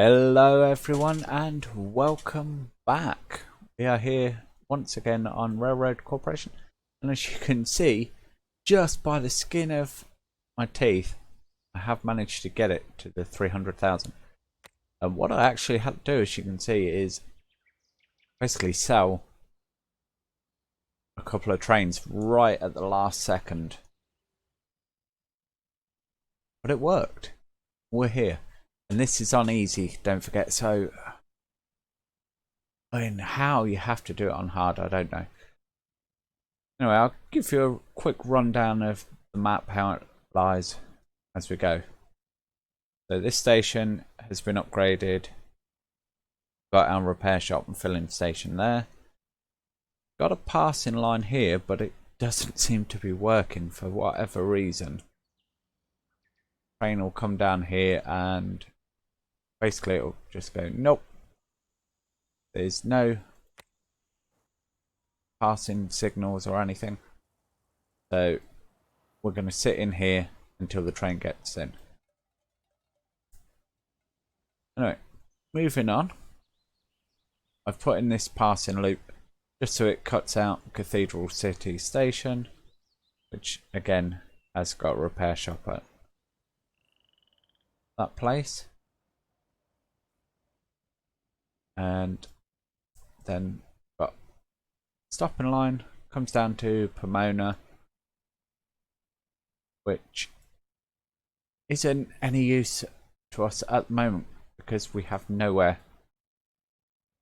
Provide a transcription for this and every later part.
Hello everyone and welcome back. We are here once again on Railroad Corporation, and as you can see, just by the skin of my teeth, I have managed to get it to the 300,000. And what I actually had to do, as you can see, is basically sell a couple of trains right at the last second. But it worked. We're here. And this is on easy, don't forget. So, I mean, how you have to do it on hard, I don't know. Anyway, I'll give you a quick rundown of the map, how it lies as we go. So this station has been upgraded. Got our repair shop and filling station there. Got a passing line here, but it doesn't seem to be working for whatever reason. Train will come down here and basically it'll just go, nope. There's no passing signals or anything. So we're going to sit in here until the train gets in. Anyway, moving on. I've put in this passing loop just so it cuts out Cathedral City Station, which again has got a repair shop at that place. And then got stopping line comes down to Pomona, which isn't any use to us at the moment because we have nowhere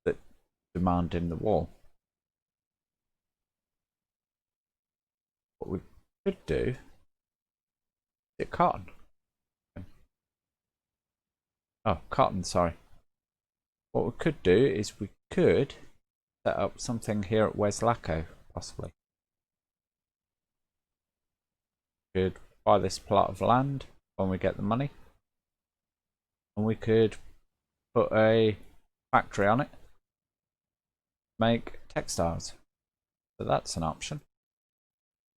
that demand in the wall. What we could do is cotton. Oh, cotton, sorry. What we could do is we could set up something here at Weslaco, possibly. Could buy this plot of land when we get the money, and we could put a factory on it, make textiles. So that's an option.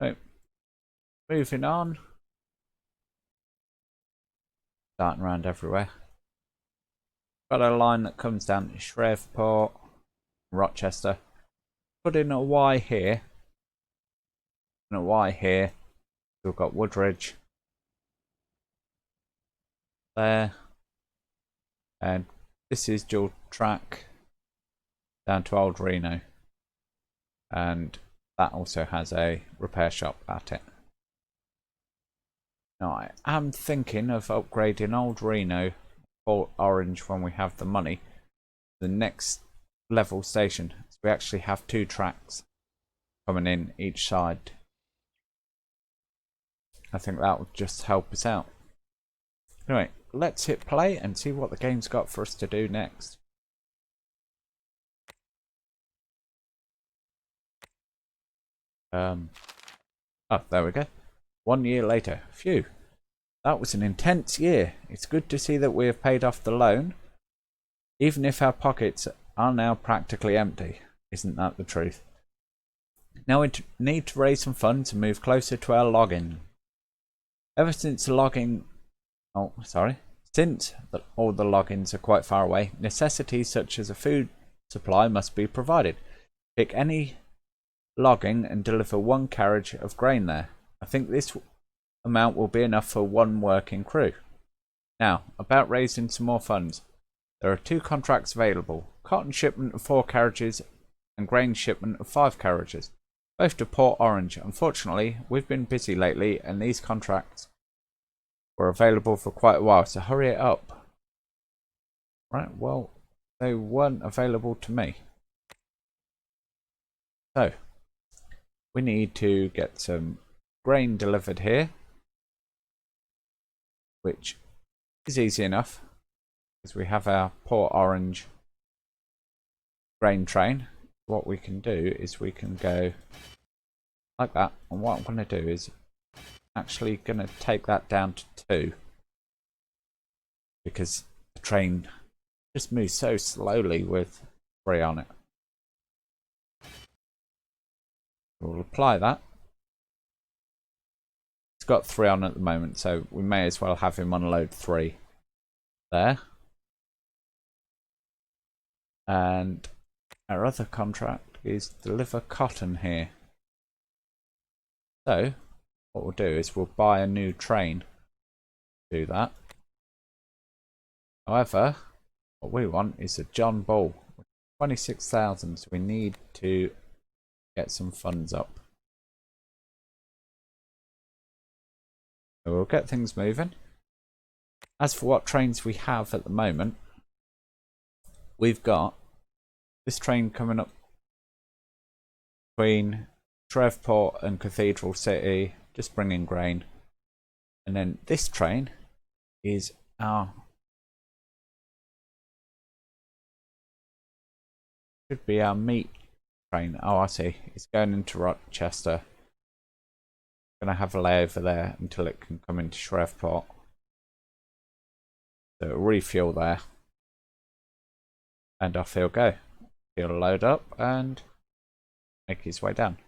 So, moving on, darting around everywhere. Got a line that comes down to Shreveport, Rochester. Put in a Y here, and a Y here. We've got Woodridge there, and this is dual track down to Old Reno, and that also has a repair shop at it. Now I am thinking of upgrading Old Reno for orange when we have the money. The next level station, so we actually have two tracks coming in each side. I think that would just help us out. Anyway, let's hit play and see what the game's got for us to do next. Oh, there we go. 1 year later. Phew. That was an intense year. It's good to see that we have paid off the loan, even if our pockets are now practically empty. Isn't that the truth? Now we need to raise some funds and move closer to our login. Ever since the login... Since all the logins are quite far away, necessities such as a food supply must be provided. Pick any logging and deliver 1 carriage of grain there. I think this amount will be enough for 1 working crew. Now, about raising some more funds. There are 2 contracts available. Cotton shipment of 4 carriages and grain shipment of 5 carriages. Both to Port Orange. Unfortunately, we've been busy lately and these contracts were available for quite a while, so hurry it up. Right, well, they weren't available to me. So, we need to get some grain delivered here, which is easy enough because we have our Port Orange grain train. What we can do is we can go like that, and what I'm going to do is actually going to take that down to 2 because the train just moves so slowly with 3 on it. We'll apply that. It's got 3 on at the moment, so we may as well have him unload 3 there. And our other contract is deliver cotton here. So what we'll do is we'll buy a new train to do that. However, what we want is a John Bull. 26,000, so we need to get some funds up. So we'll get things moving. As for what trains we have at the moment, we've got this train coming up between Shreveport and Cathedral City, just bringing grain. And then this train is our, should be our meat train. Oh, I see. It's going into Rochester. Gonna have a layover there until it can come into Shreveport. So it'll refuel there. And off he'll go. He'll load up and make his way down.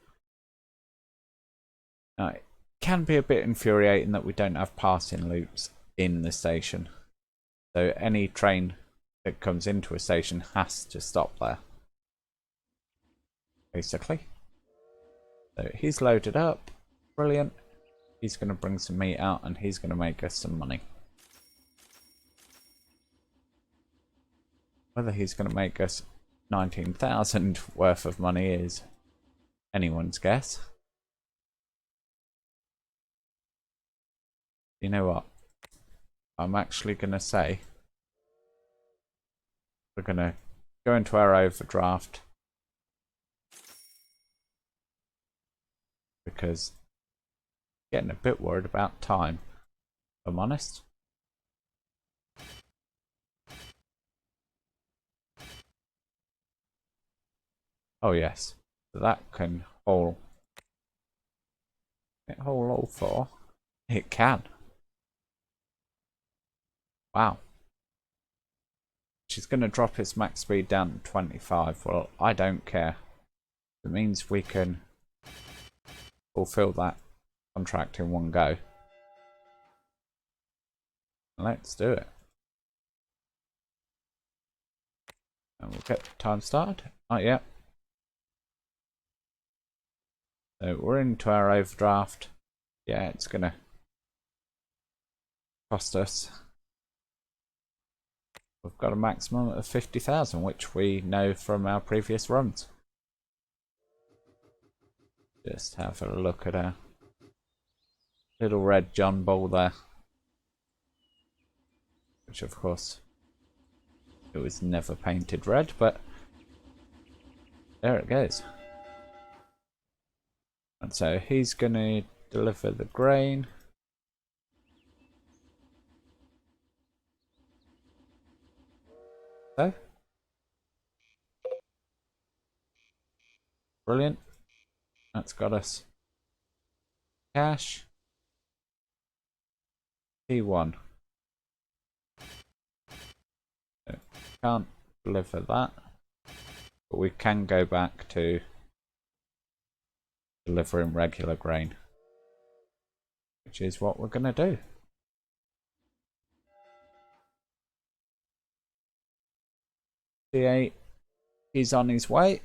Now, it can be a bit infuriating that we don't have passing loops in the station. So any train that comes into a station has to stop there. Basically. So he's loaded up. Brilliant. He's going to bring some meat out and he's going to make us some money. Whether he's going to make us 19,000 worth of money is anyone's guess. You know what? I'm actually going to say we're going to go into our overdraft because I'm getting a bit worried about time, if I'm honest. Oh yes, so that can haul. It haul all four. It can. Wow. She's going to drop its max speed down to 25. Well, I don't care. It means we can fulfill that contract in one go. Let's do it. And we'll get the time started. Oh, yeah. So we're into our overdraft. Yeah, it's going to cost us. We've got a maximum of 50,000, which we know from our previous runs. Just have a look at our little red John Bull there. Which, of course, it was never painted red, but there it goes. And so he's going to deliver the grain. So. Brilliant. That's got us cash. T1. So can't deliver that. But we can go back to delivering regular grain. Which is what we're going to do. T8 is on his way.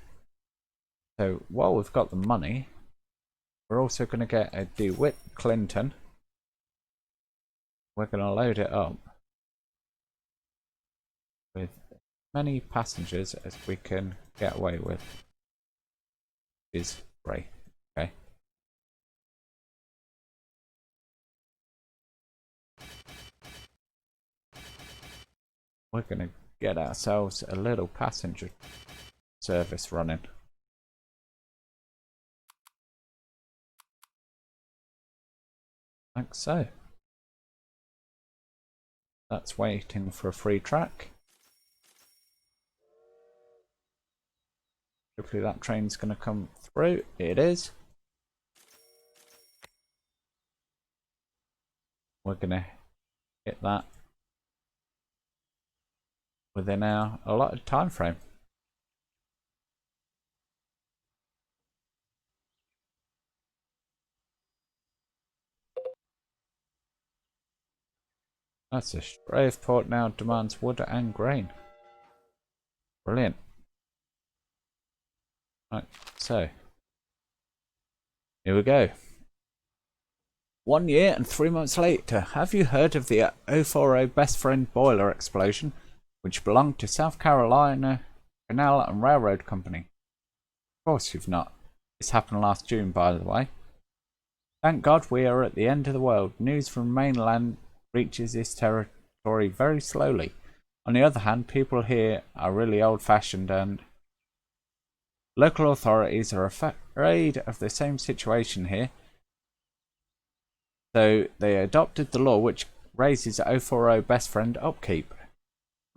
So while we've got the money, we're also going to get a DeWitt Clinton. We're going to load it up with as many passengers as we can get away with. Is free. Okay. We're going to get ourselves a little passenger service running. Like so. That's waiting for a free track. Hopefully that train's going to come through. It is. We're going to hit that within our allotted time frame. That's a Shreveport now demands wood and grain. Brilliant. Right, so here we go. 1 year and 3 months later, have you heard of the 040 Best Friend boiler explosion, which belonged to South Carolina Canal and Railroad Company? Of course you've not. This happened last June, by the way. Thank God we are at the end of the world. News from mainland reaches this territory very slowly. On the other hand, people here are really old-fashioned and local authorities are afraid of the same situation here. So they adopted the law which raises 040 Best Friend upkeep.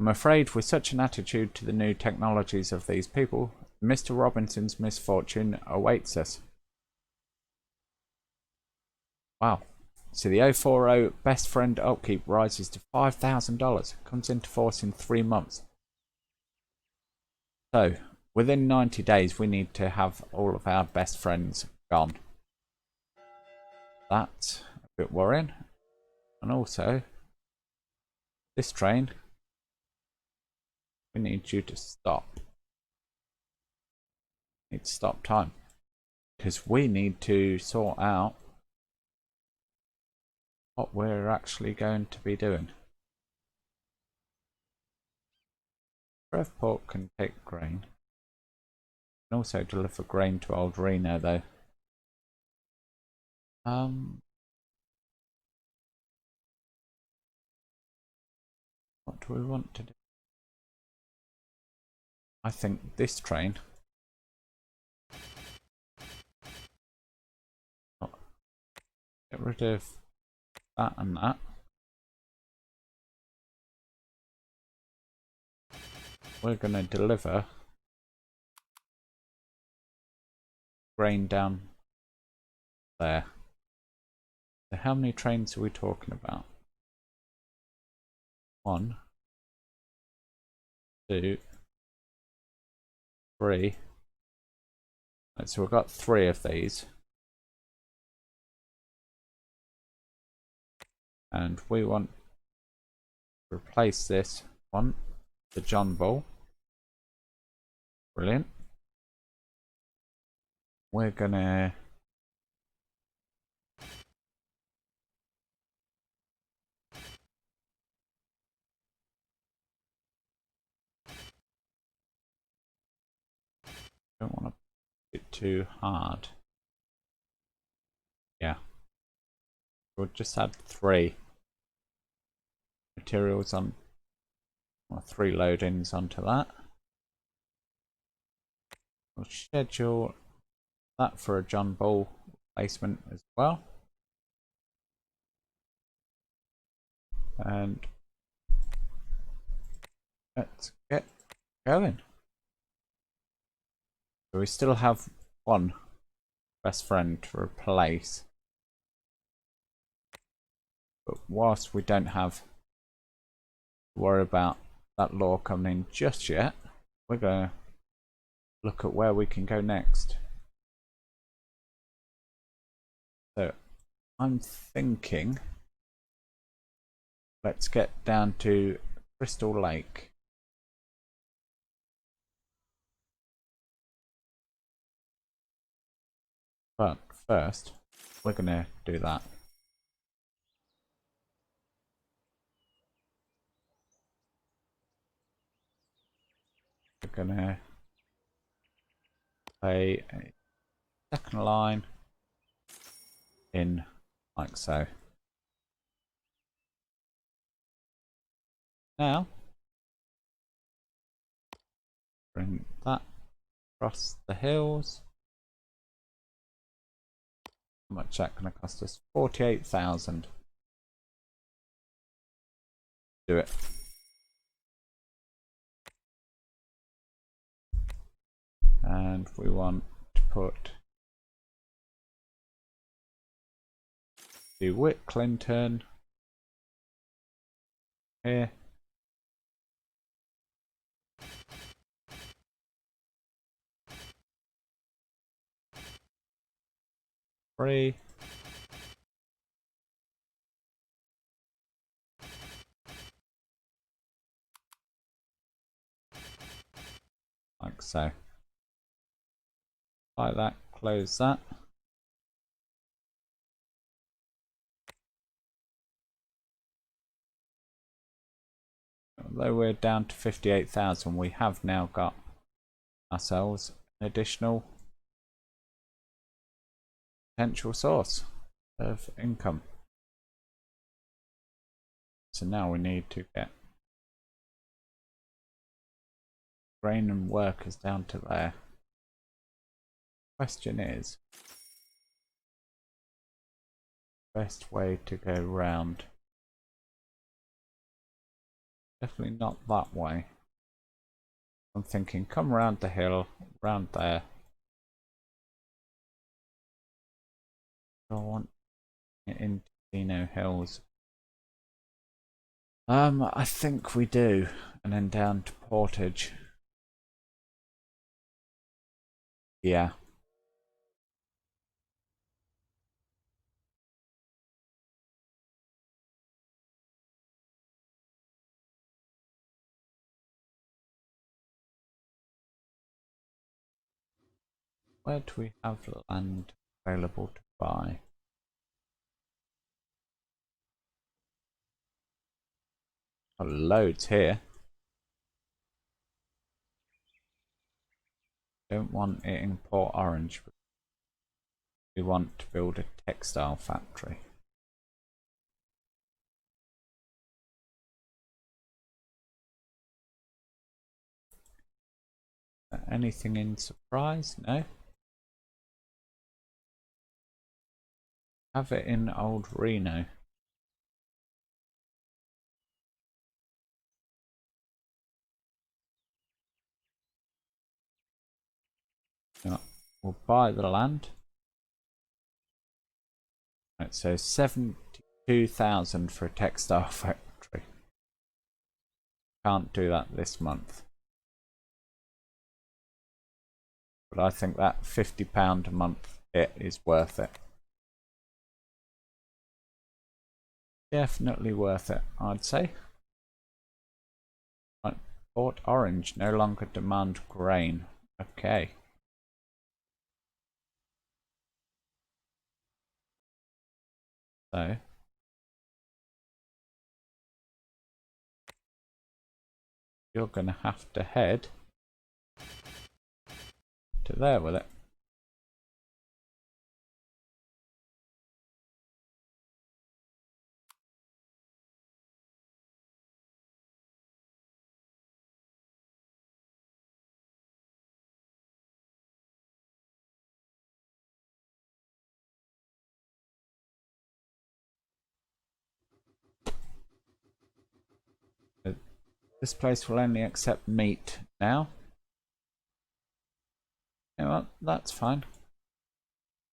I'm afraid with such an attitude to the new technologies of these people, Mr. Robinson's misfortune awaits us. Wow. So the 040 Best Friend upkeep rises to $5,000. Comes into force in 3 months. So within 90 days we need to have all of our best friends gone. That's a bit worrying. And also, this train, we need you to stop. Need to stop time. Because we need to sort out what we're actually going to be doing. Shreveport can take grain. Can also deliver grain to Old Reno though. What do we want to do? I think this train. Oh, get rid of that and that. We're going to deliver grain down there. So how many trains are we talking about? 1, 2, 3. Right, so we've got 3 of these. And we want to replace this one, the John Bull. Brilliant. We're gonna don't want to put it too hard. Yeah. We'll just add 3 materials on, or 3 load-ins onto that. We'll schedule that for a John Bull replacement as well. And let's get going. So we still have 1 best friend to replace. But whilst we don't have to worry about that law coming in just yet, we're going to look at where we can go next. So I'm thinking let's get down to Crystal Lake. But first, we're going to do that. We're going to play a second line in like so. Now, bring that across the hills. How much that going to cost us? 48,000. Do it. And we want to put DeWitt Clinton here. Free. Like so. Like that, close that. Although we're down to 58,000, we have now got ourselves an additional potential source of income. So now we need to get grain and workers down to there. Question is, best way to go round? Definitely not that way. I'm thinking come round the hill, round there. I want it into Dino Hills. I think we do, and then down to Portage. Yeah. Where do we have land available to buy? Oh, loads here. Don't want it in Port Orange. We want to build a textile factory. Anything in Surprise? No. Have it in Old Reno. No. We'll buy the land. Right, so 72,000 for a textile factory. Can't do that this month. But I think that £50 a month hit is worth it. Definitely worth it, I'd say. Right, Port Orange no longer demand grain. Okay. So you're gonna have to head to there with it. This place will only accept meat now. You know what? That's fine.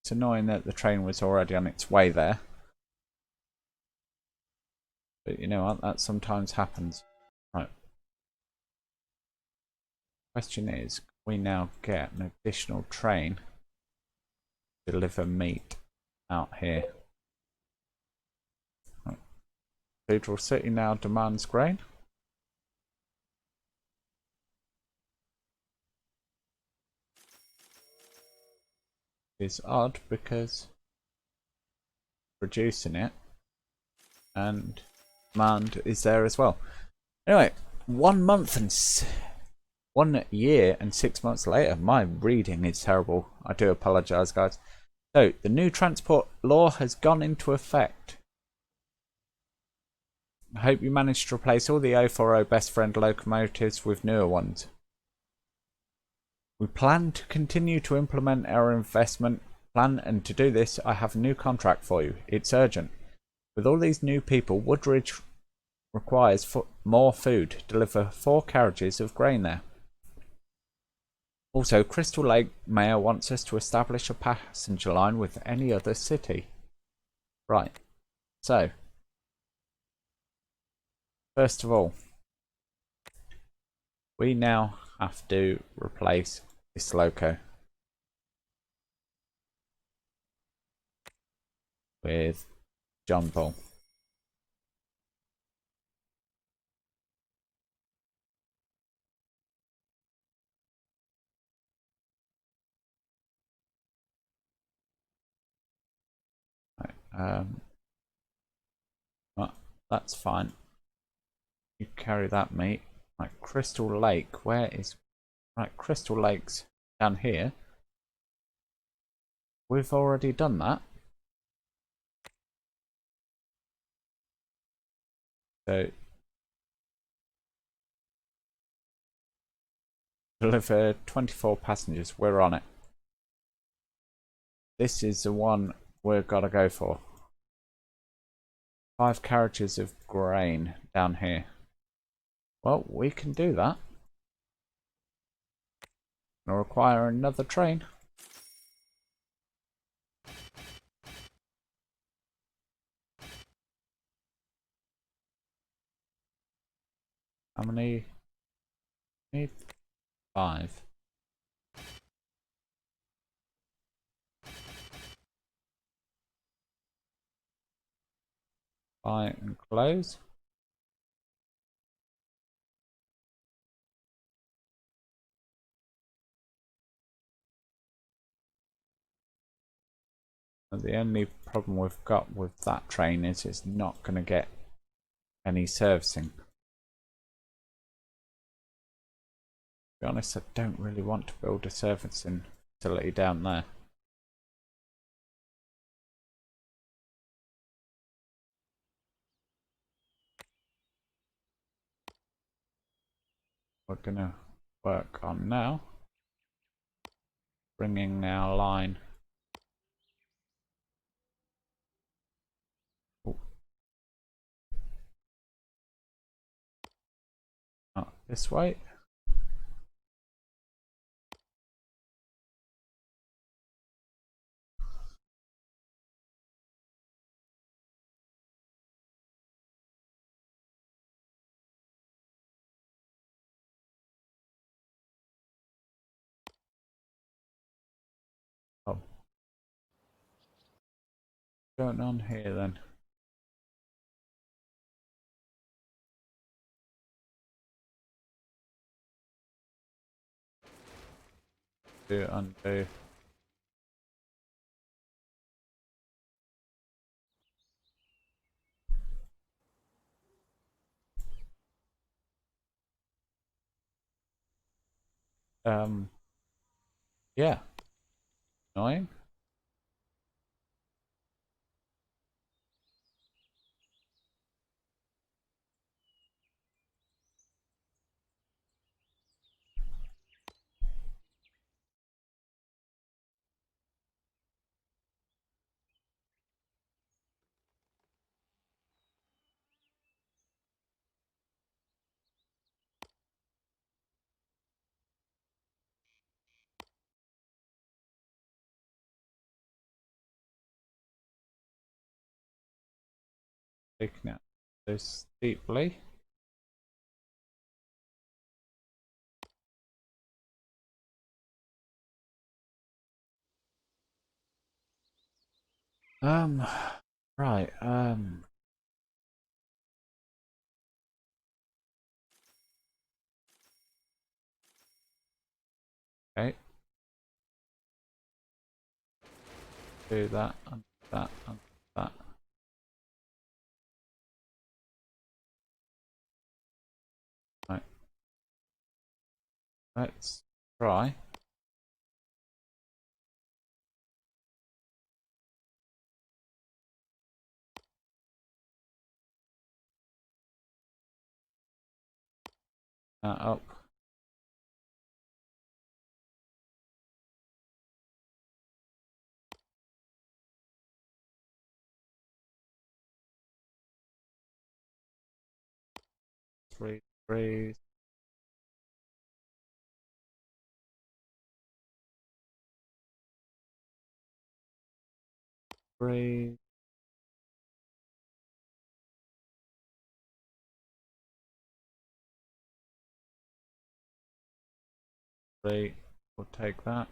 It's annoying that the train was already on its way there. But you know what? That sometimes happens. Right. Question is, can we now get an additional train to deliver meat out here? Right. Cathedral City now demands grain. Is odd because producing it and demand is there as well. Anyway, 1 month and 1 year and 6 months later, my reading is terrible. I do apologise, guys. So the new transport law has gone into effect. I hope you managed to replace all the 040 best friend locomotives with newer ones. We plan to continue to implement our investment plan, and to do this, I have a new contract for you. It's urgent. With all these new people, Woodridge requires more food. Deliver 4 carriages of grain there. Also, Crystal Lake Mayor wants us to establish a passenger line with any other city. Right. So, first of all, we now have to replace this loco with John Bull. Well, that's fine. You carry that, mate. Right, Crystal Lake. Where is... Right, Crystal Lake's down here. We've already done that. So... Deliver 24 passengers. We're on it. This is the one we've got to go for. 5 carriages of grain down here. Well, we can do that. Gonna require another train. How many? Need 5. Buy and close. And the only problem we've got with that train is it's not going to get any servicing. To be honest, I don't really want to build a servicing facility down there. We're going to work on now bringing our line up this way. Oh, what's going on here then? Do undo. Yeah, annoying. Taking it so steeply. Right, okay. Do that and that and that. Right. Let's try. That up. Three degrees. Three. Three. We'll take that.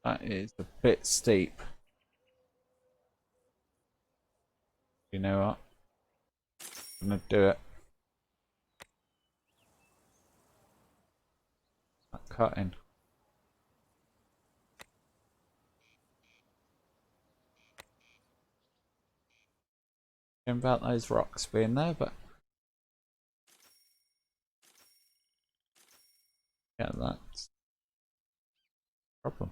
That is a bit steep. You know what? I'm gonna do it. Not cutting. About those rocks being there, but yeah, that's a problem.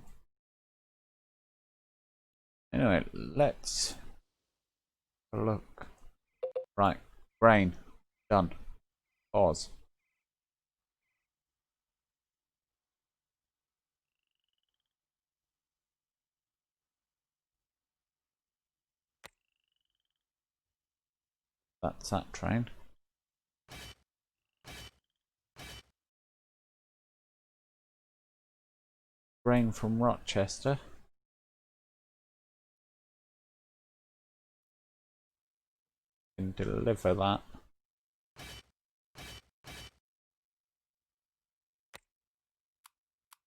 Anyway, let's have a look. Right, grain done. Pause. That's that train. Grain from Rochester. Can deliver that.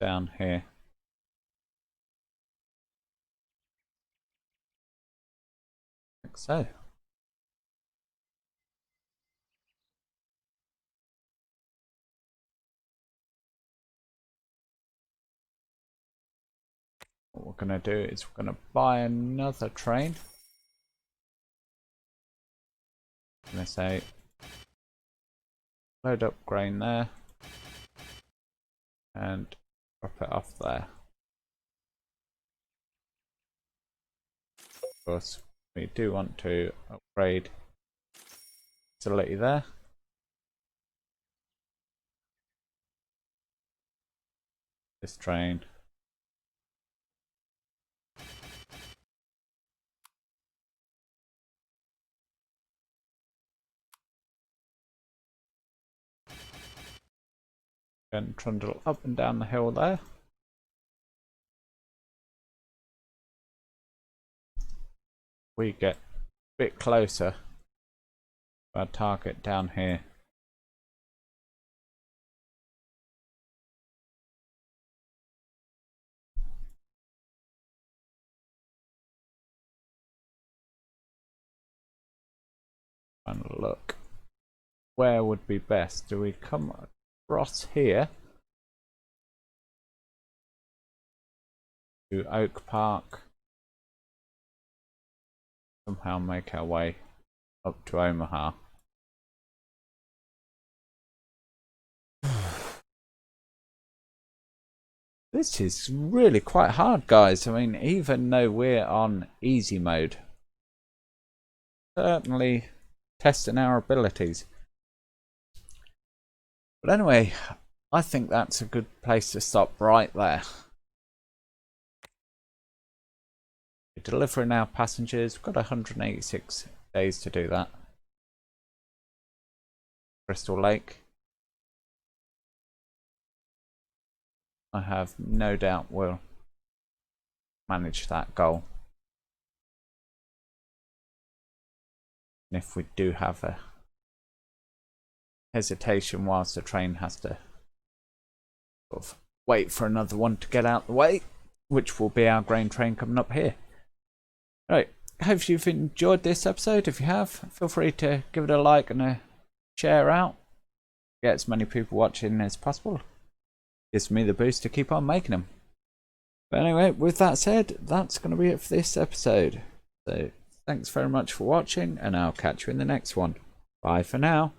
Down here. Like so. What we're going to do is we're going to buy another train. I'm going to say load up grain there and drop it off there. Of course, we do want to upgrade facility there. This train. And trundle up and down the hill there. We get a bit closer to our target down here. And look, where would be best? Do we come across here to Oak Park, somehow make our way up to Omaha? This is really quite hard, guys. I mean, even though we're on easy mode, certainly testing our abilities. But anyway, I think that's a good place to stop right there. We're delivering our passengers. We've got 186 days to do that. Crystal Lake. I have no doubt we'll manage that goal. And if we do have a hesitation whilst the train has to sort of wait for another one to get out the way, which will be our grain train coming up here. Right, hope you've enjoyed this episode. If you have, feel free to give it a like and a share out. Get as many people watching as possible. Gives me the boost to keep on making them. But anyway, with that said, that's going to be it for this episode. So thanks very much for watching, and I'll catch you in the next one. Bye for now.